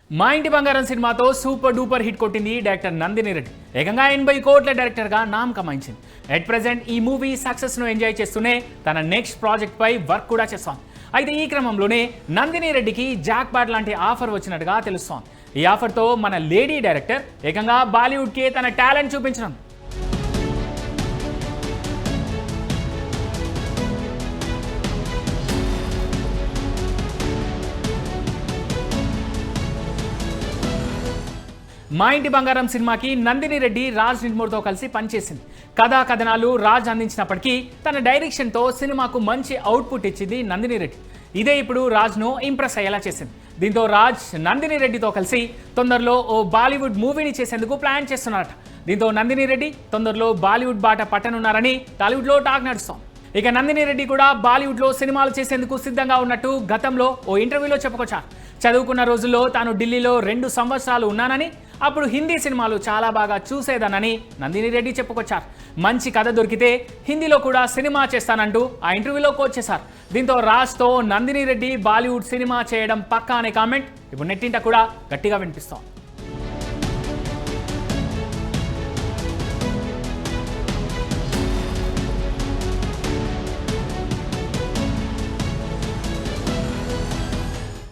మా ఇంటి బంగారం సినిమాతో సూపర్ డూపర్ హిట్ కొట్టింది డైరెక్టర్ నందిని రెడ్డి. ఏకంగా 80 కోట్ల డైరెక్టర్గా నామ్ కమాయించింది. ఎట్ ప్రెజెంట్ ఈ మూవీ సక్సెస్ను ఎంజాయ్ చేస్తూనే తన నెక్స్ట్ ప్రాజెక్ట్ పై వర్క్ కూడా చేస్తోంది. అయితే ఈ క్రమంలోనే నందిని రెడ్డికి జాక్ పాట్ లాంటి ఆఫర్ వచ్చినట్టుగా తెలుస్తోంది. ఈ ఆఫర్తో మన లేడీ డైరెక్టర్ ఏకంగా బాలీవుడ్కి తన టాలెంట్ చూపించడం. మా ఇంటి బంగారం సినిమాకి నందిని రెడ్డి రాజ్ నిడ్మూర్తో కలిసి పనిచేసింది. కథా కథనాలు రాజ్ అందించినప్పటికీ తన డైరెక్షన్తో సినిమాకు మంచి అవుట్పుట్ ఇచ్చింది నందిని రెడ్డి. ఇదే ఇప్పుడు రాజ్ను ఇంప్రెస్ అయ్యేలా చేసింది. దీంతో రాజ్ నందిని రెడ్డితో కలిసి తొందరలో ఓ బాలీవుడ్ మూవీని చేసేందుకు ప్లాన్ చేస్తున్నారట. దీంతో నందిని రెడ్డి తొందరలో బాలీవుడ్ బాట పట్టనున్నారని టాలీవుడ్లో టాక్ నడుస్తోంది. ఇక నందిని రెడ్డి కూడా బాలీవుడ్లో సినిమాలు చేసేందుకు సిద్ధంగా ఉన్నట్టు గతంలో ఓ ఇంటర్వ్యూలో చెప్పుకొచ్చారు. చదువుకున్న రోజుల్లో తాను ఢిల్లీలో 2 సంవత్సరాలు ఉన్నానని, అప్పుడు హిందీ సినిమాలు చాలా బాగా చూసేదానని నందిని రెడ్డి చెప్పుకొచ్చారు. మంచి కథ దొరికితే హిందీలో కూడా సినిమా చేస్తానంటూ ఆ ఇంటర్వ్యూలో కోట్ చేశారు. దీంతో రాజ్తో నందిని రెడ్డి బాలీవుడ్ సినిమా చేయడం పక్కా అనే కామెంట్ ఇప్పుడు నెట్టింట కూడా గట్టిగా వినిపిస్తోంది.